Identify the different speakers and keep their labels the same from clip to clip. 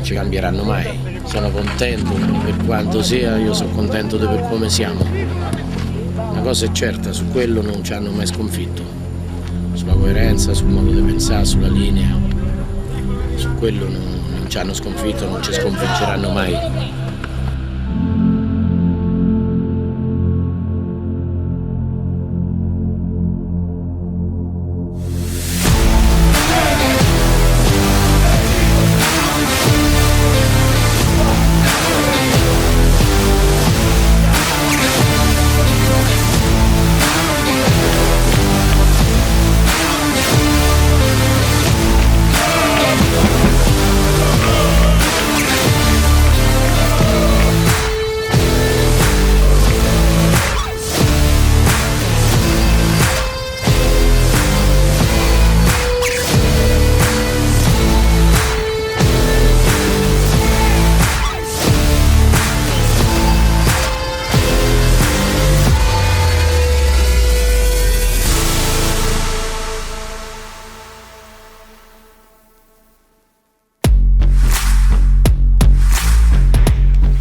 Speaker 1: ci cambieranno mai. Sono contento, per quanto sia, io sono contento di per come siamo. Una cosa è certa, su quello non ci hanno mai sconfitto. Sulla coerenza, sul modo di pensare, sulla linea. Su quello non ci hanno sconfitto, non ci sconfiggeranno mai.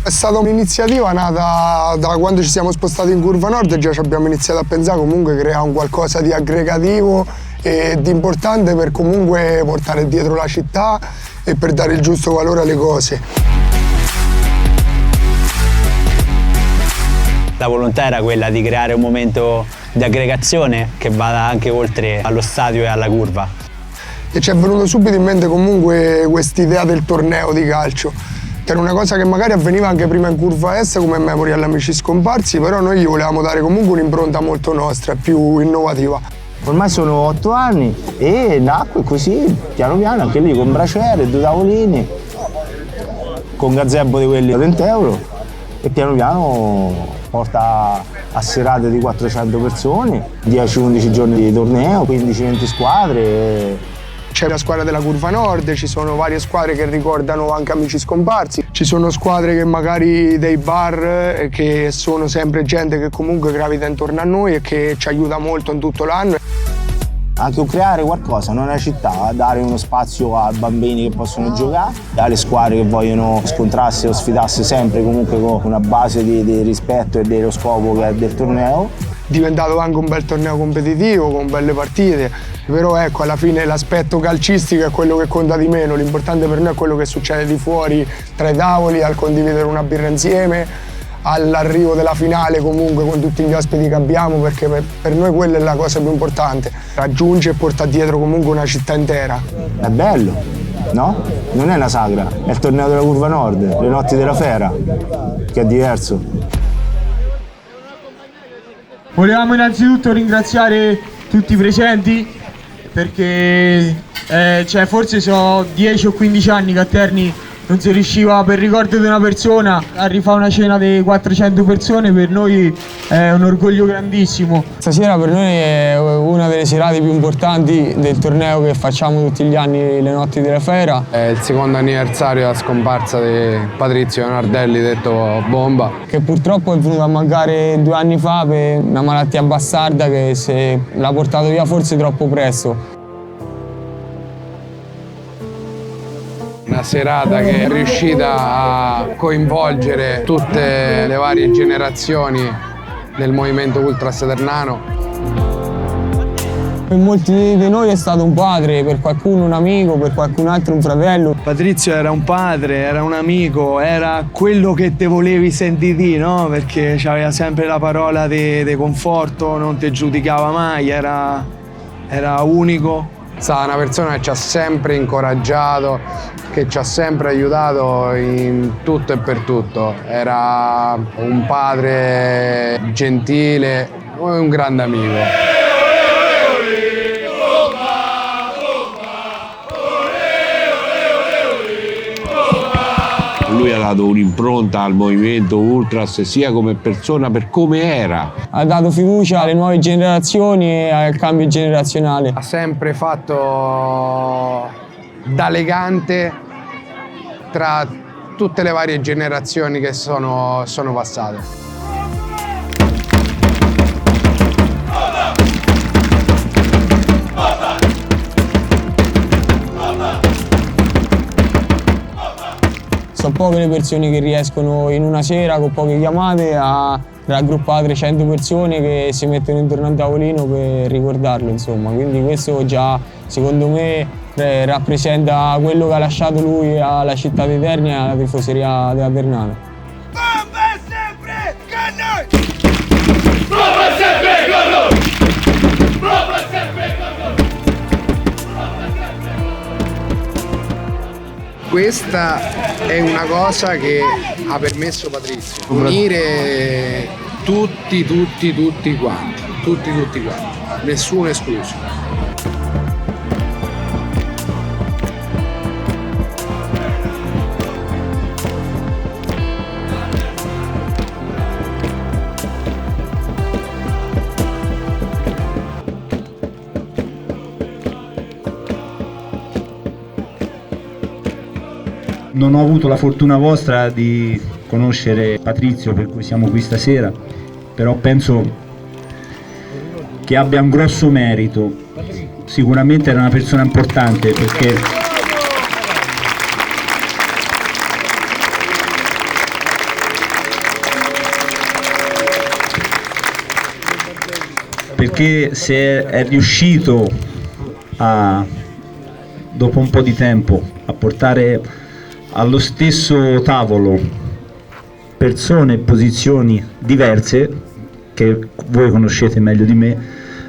Speaker 2: È stata un'iniziativa nata da quando ci siamo spostati in Curva Nord e già ci abbiamo iniziato a pensare comunque creare un qualcosa di aggregativo e di importante per comunque portare dietro la città e per dare il giusto valore alle cose.
Speaker 3: La volontà era quella di creare un momento di aggregazione che vada anche oltre allo stadio e alla curva.
Speaker 2: E ci è venuto subito in mente comunque quest'idea del torneo di calcio, che era una cosa che magari avveniva anche prima in Curva Est come Memorial Amici Scomparsi, però noi gli volevamo dare comunque un'impronta molto nostra, più innovativa.
Speaker 4: Ormai sono 8 anni e nacque così, piano piano, anche lì con braciere, 2 tavolini, con gazebo di quelli a 20 euro e piano piano porta a serate di 400 persone, 10-11 giorni di torneo, 15-20 squadre.
Speaker 2: C'è la squadra della Curva Nord, ci sono varie squadre che ricordano anche Amici Scomparsi, ci sono squadre che magari dei bar che sono sempre gente che comunque gravita intorno a noi e che ci aiuta molto in tutto l'anno.
Speaker 4: Anche creare qualcosa in una città, dare uno spazio a bambini che possono giocare, alle squadre che vogliono scontrarsi o sfidarsi sempre comunque con una base di rispetto e dello scopo che è del torneo.
Speaker 2: È diventato anche un bel torneo competitivo con belle partite, però ecco, alla fine l'aspetto calcistico è quello che conta di meno, l'importante per noi è quello che succede di fuori tra i tavoli, al condividere una birra insieme, all'arrivo della finale comunque con tutti gli ospiti che abbiamo, perché per noi quella è la cosa più importante, raggiunge e porta dietro comunque una città intera.
Speaker 4: È bello, no? Non è una sagra, è il torneo della Curva Nord, le notti della Fera, che è diverso.
Speaker 5: Volevamo innanzitutto ringraziare tutti i presenti perché forse sono 10 o 15 anni che a Terni non si riusciva, per ricordo di una persona, a rifare una cena di 400 persone. Per noi è un orgoglio grandissimo.
Speaker 6: Stasera per noi è una delle serate più importanti del torneo che facciamo tutti gli anni, le notti della Fera.
Speaker 7: È il secondo anniversario della scomparsa di Patrizio Nardelli, detto Bomba,
Speaker 6: che purtroppo è venuto a mancare 2 anni fa per una malattia bastarda che l'ha portato via forse troppo presto.
Speaker 7: Una serata che è riuscita a coinvolgere tutte le varie generazioni del movimento ultras ternano.
Speaker 6: Per molti di noi è stato un padre, per qualcuno un amico, per qualcun altro un fratello.
Speaker 8: Patrizio era un padre, era un amico, era quello che te volevi sentire, no? Perché aveva sempre la parola di conforto, non ti giudicava mai, era unico.
Speaker 7: È stata una persona che ci ha sempre incoraggiato, che ci ha sempre aiutato in tutto e per tutto. Era un padre gentile, un grande amico.
Speaker 9: Lui ha dato un'impronta al movimento ultras sia come persona, per come era.
Speaker 6: Ha dato fiducia alle nuove generazioni e al cambio generazionale.
Speaker 7: Ha sempre fatto da legante tra tutte le varie generazioni che sono passate.
Speaker 6: sono poche le persone che riescono in una sera con poche chiamate a raggruppare 300 persone che si mettono intorno al tavolino per ricordarlo, insomma. Quindi questo già, secondo me, rappresenta quello che ha lasciato lui alla città di Terni e alla tifoseria della Ternana.
Speaker 7: Questa è una cosa che ha permesso Patrizio, unire tutti quanti, nessuno escluso.
Speaker 10: Non ho avuto la fortuna vostra di conoscere Patrizio, per cui siamo qui stasera, però penso che abbia un grosso merito. Sicuramente era una persona importante perché se è riuscito dopo un po' di tempo a portare allo stesso tavolo persone e posizioni diverse, che voi conoscete meglio di me,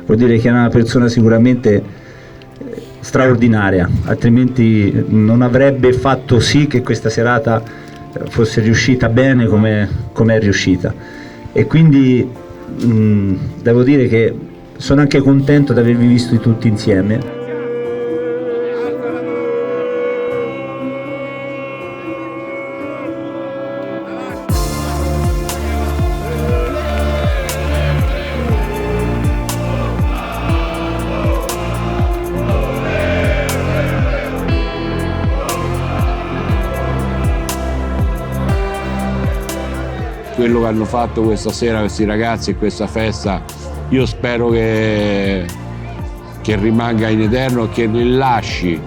Speaker 10: vuol dire che è una persona sicuramente straordinaria, altrimenti non avrebbe fatto sì che questa serata fosse riuscita bene come è riuscita. E quindi devo dire che sono anche contento di avervi visto tutti insieme.
Speaker 9: Quello che hanno fatto questa sera questi ragazzi e questa festa, io spero che rimanga in eterno e che lasci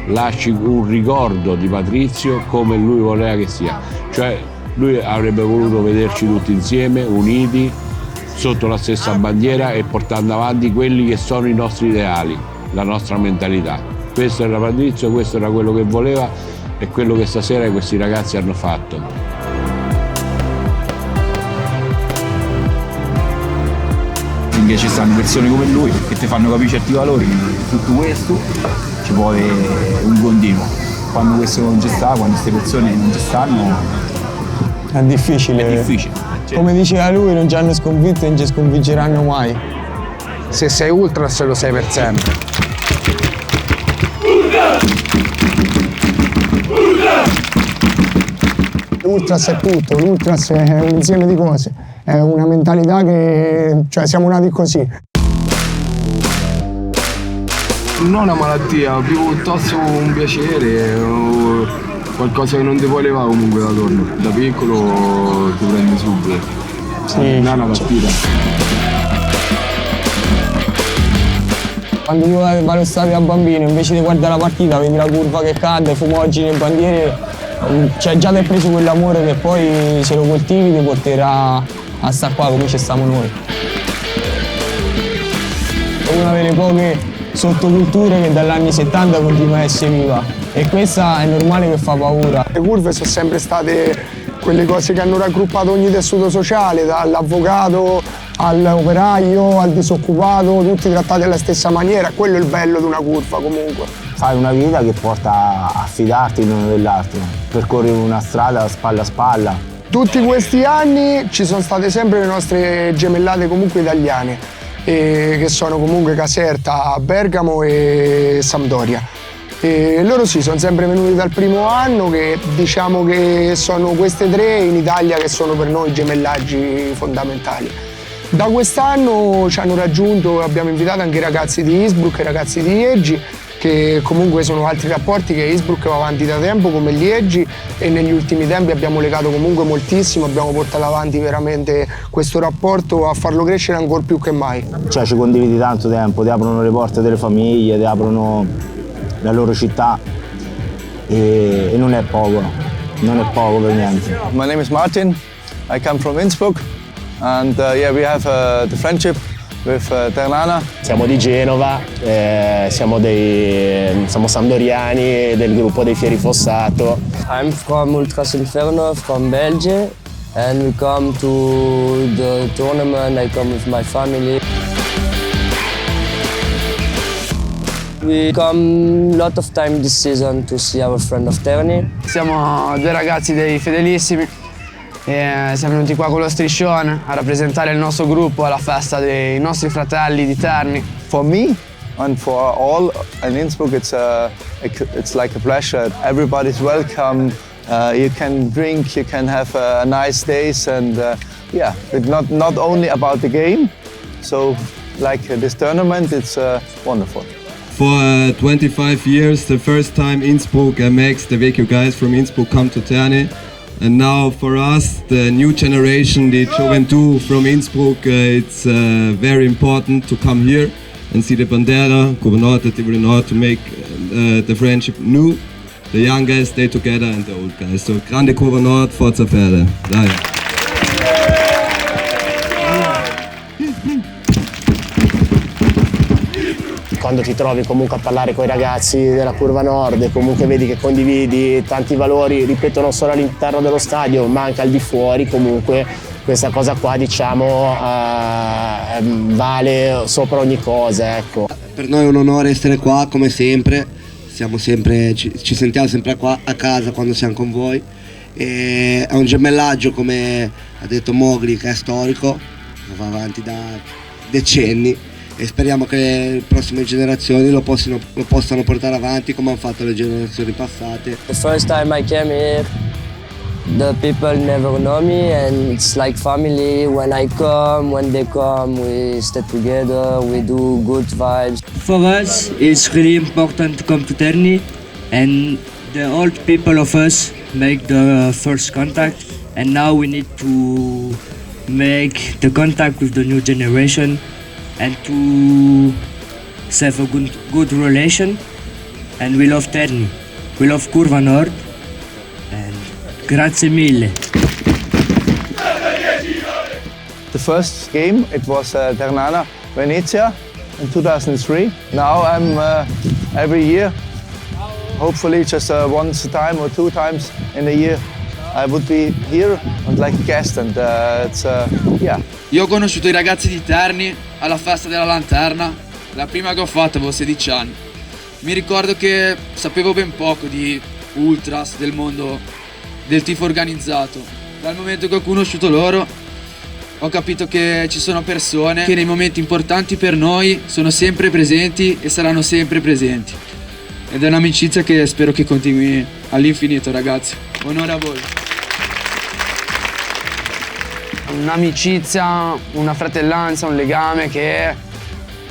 Speaker 9: un ricordo di Patrizio come lui voleva che sia. Cioè lui avrebbe voluto vederci tutti insieme, uniti, sotto la stessa bandiera e portando avanti quelli che sono i nostri ideali, la nostra mentalità. Questo era Patrizio, questo era quello che voleva e quello che stasera questi ragazzi hanno fatto.
Speaker 11: Finché ci stanno persone come lui che ti fanno capire certi valori, tutto questo ci può avere un continuo. Quando questo non ci sta, quando queste persone non ci stanno,
Speaker 6: è difficile.
Speaker 11: È difficile.
Speaker 6: Come diceva lui, non ci hanno sconfitto e non ci sconfiggeranno mai.
Speaker 7: Se sei ultras lo sei per sempre.
Speaker 2: L'ultras è tutto, l'ultras è un insieme di cose, è una mentalità che, cioè, siamo nati così.
Speaker 12: Non è una malattia, piuttosto un piacere, o qualcosa che non ti puoi levare comunque da torno. Da piccolo ti prendi subito.
Speaker 6: Sì.
Speaker 12: Non è una partita.
Speaker 6: Quando tu vai allo stadio da bambino, invece di guardare la partita, vedi la curva che cade, fumogeni e bandiere, cioè già ti hai preso quell'amore che poi se lo coltivi ti porterà a stare qua come ci stiamo noi. È una delle poche sottoculture che dagli anni 70 continua a essere viva e questa è normale che fa paura.
Speaker 2: Le curve sono sempre state quelle cose che hanno raggruppato ogni tessuto sociale, dall'avvocato all'operaio, al disoccupato, tutti trattati alla stessa maniera. Quello è il bello di una curva comunque.
Speaker 4: Fai una vita che porta a fidarti l'uno dell'altro, percorri una strada spalla a spalla.
Speaker 2: Tutti questi anni ci sono state sempre le nostre gemellate comunque italiane, che sono comunque Caserta, Bergamo e Sampdoria. E loro sì, sono sempre venuti dal primo anno, che diciamo che sono queste tre in Italia che sono per noi gemellaggi fondamentali. Da quest'anno ci hanno raggiunto, abbiamo invitato anche i ragazzi di Innsbruck e i ragazzi di Liegi, che comunque sono altri rapporti che Innsbruck va avanti da tempo come Liegi, e negli ultimi tempi abbiamo legato comunque moltissimo, abbiamo portato avanti veramente questo rapporto a farlo crescere ancora più che mai.
Speaker 4: Cioè ci condividi tanto tempo, ti aprono le porte delle famiglie, ti aprono la loro città e non è poco. non è poco per niente.
Speaker 13: My name is Martin. I come from Innsbruck, and we have the friendship with Ternana.
Speaker 14: Siamo di Genova, siamo sampdoriani del gruppo dei Fieri Fossato.
Speaker 15: I'm from Ultras Inferno, from Belgium, and we come to the tournament. I come with my family. We come a lot of time this season to see our friend of Terni.
Speaker 16: Siamo due ragazzi dei fedelissimi e siamo venuti qua con lo striscione a rappresentare il nostro gruppo alla festa dei nostri fratelli di Terni.
Speaker 13: For me and for all in Innsbruck, it's like a pleasure. Everybody's welcome. You can drink, you can have nice days, and it's not only about the game. So, like this tournament, it's wonderful.
Speaker 17: For 25 years, the first time Innsbruck makes the VQ guys from Innsbruck come to Terni. And now for us, the new generation, the Gioventù from Innsbruck, it's very important to come here and see the Bandera, Coronata, Tiburonot, to make the friendship new. The young guys stay together and the old guys. So, grande Coronat, forza Perde. Dai.
Speaker 14: Quando ti trovi comunque a parlare con i ragazzi della Curva Nord e comunque vedi che condividi tanti valori, ripeto, non solo all'interno dello stadio ma anche al di fuori, comunque questa cosa qua diciamo vale sopra ogni cosa, ecco.
Speaker 18: Per noi è un onore essere qua come sempre, ci sentiamo sempre qua a casa quando siamo con voi, e è un gemellaggio, come ha detto Mogli, che è storico, va avanti da decenni. E speriamo che le prossime generazioni lo possano portare avanti come hanno fatto le generazioni passate.
Speaker 15: The first time I came here, the people never know me and it's like family. When I come, when they come, we stay together, we do good vibes.
Speaker 19: For us, it's really important to come to Terni, and the old people of us make the first contact, and now we need to make the contact with the new generation and to have a good relation. And we love Terni, we love Curva Nord, and grazie mille.
Speaker 13: The first game, it was Ternana Venezia in 2003. Now I'm every year, hopefully just once a time or 2 times in a year, I would be here and like a guest, and
Speaker 20: Io ho conosciuto i ragazzi di Terni alla festa della lanterna, la prima che ho fatto avevo 16 anni. Mi ricordo che sapevo ben poco di ultras, del mondo del tifo organizzato. Dal momento che ho conosciuto loro ho capito che ci sono persone che nei momenti importanti per noi sono sempre presenti e saranno sempre presenti. Ed è un'amicizia che spero che continui all'infinito, ragazzi. Onore a voi.
Speaker 16: Un'amicizia, una fratellanza, un legame che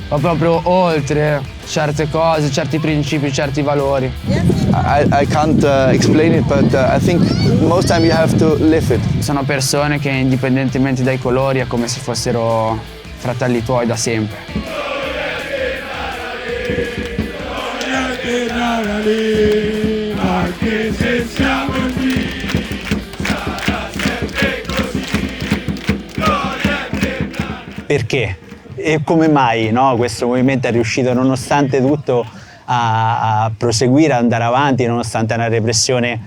Speaker 16: va proprio oltre certe cose, certi principi, certi valori.
Speaker 13: I can't explain it, but I think most time you have to live it.
Speaker 16: Sono persone che indipendentemente dai colori è come se fossero fratelli tuoi da sempre.
Speaker 21: Anche se siamo qui, sarà sempre così.
Speaker 3: Perché? E come mai, no, questo movimento è riuscito nonostante tutto a proseguire, ad andare avanti, nonostante una repressione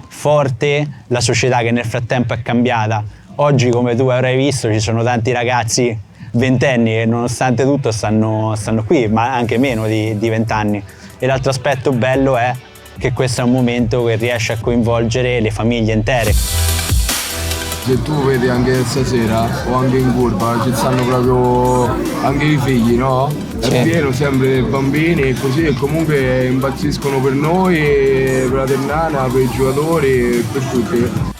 Speaker 3: forte, la società che nel frattempo è cambiata. Oggi, come tu avrai visto, ci sono tanti ragazzi ventenni che nonostante tutto stanno qui, ma anche meno di 20 anni. E l'altro aspetto bello è che questo è un momento che riesce a coinvolgere le famiglie intere.
Speaker 12: Se tu vedi anche stasera o anche in curva ci stanno proprio anche i figli, no? È pieno sempre dei bambini e così, e comunque impazziscono per noi, per la Ternana, per i giocatori, per tutti.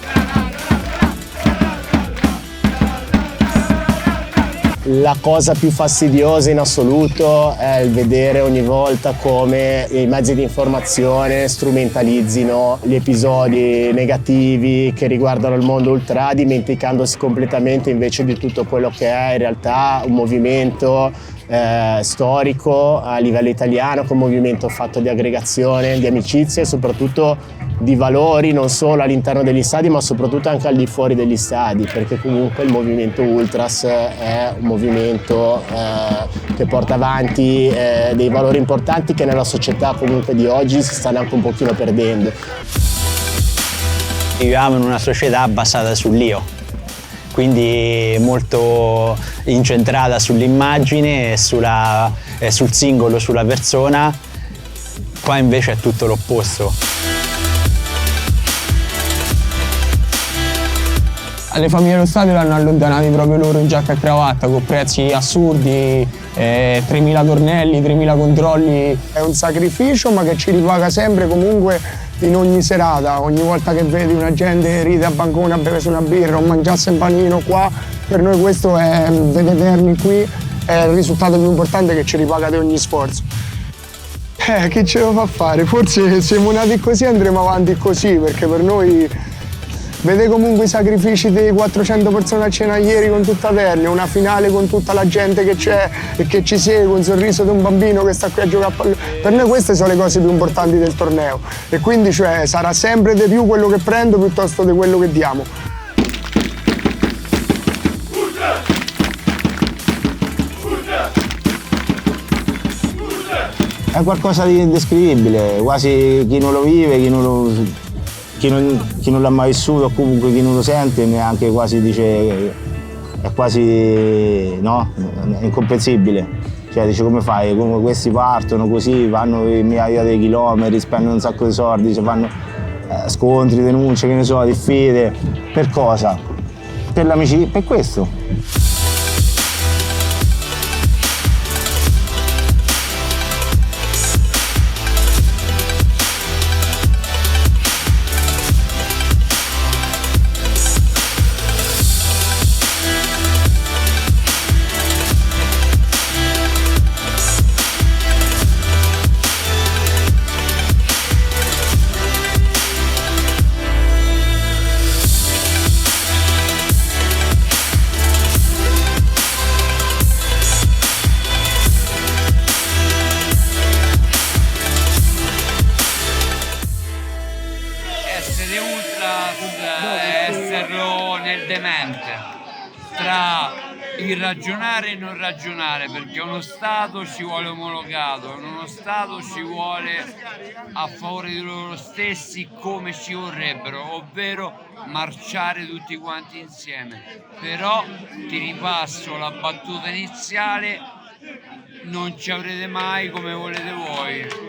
Speaker 14: La cosa più fastidiosa in assoluto è il vedere ogni volta come i mezzi di informazione strumentalizzino gli episodi negativi che riguardano il mondo ultra, dimenticandosi completamente invece di tutto quello che è in realtà un movimento storico a livello italiano, con un movimento fatto di aggregazione, di amicizie e soprattutto di valori, non solo all'interno degli stadi ma soprattutto anche al di fuori degli stadi, perché comunque il movimento Ultras è un movimento che porta avanti dei valori importanti che nella società comunque di oggi si stanno anche un pochino perdendo.
Speaker 3: Viviamo in una società basata sull'io, quindi molto incentrata sull'immagine e sul singolo, sulla persona. Qua invece è tutto l'opposto.
Speaker 6: Alle famiglie dello stadio l'hanno allontanati proprio loro in giacca e cravatta, con prezzi assurdi, 3.000 tornelli, 3.000 controlli.
Speaker 2: È un sacrificio ma che ci ripaga sempre comunque in ogni serata. Ogni volta che vedi una gente ride a bancone a bere su una birra o mangiasse un panino qua, per noi questo è, vederli qui è il risultato più importante che ci ripaga di ogni sforzo. Che ce lo fa fare? Forse siamo nati così, andremo avanti così, perché per noi vede comunque i sacrifici dei 400 persone a cena ieri con tutta Terni, una finale con tutta la gente che c'è e che ci segue, un sorriso di un bambino che sta qui a giocare a pallone. Per noi queste sono le cose più importanti del torneo e quindi sarà sempre di più quello che prendo piuttosto di quello che diamo.
Speaker 4: È qualcosa di indescrivibile, quasi chi non lo vive, chi non l'ha mai vissuto o comunque chi non lo sente neanche quasi dice, è quasi no, è incomprensibile. Cioè dice come fai, come questi partono così, vanno migliaia di chilometri, spendono un sacco di soldi, fanno scontri, denunce, che ne so, diffide. Per cosa? Per l'amicizia, per questo.
Speaker 1: Essere ultra è esserlo nel demente, tra il ragionare e non ragionare, perché uno Stato ci vuole omologato, uno Stato ci vuole a favore di loro stessi come ci vorrebbero, ovvero marciare tutti quanti insieme. Però ti ripasso la battuta iniziale: non ci avrete mai come volete voi.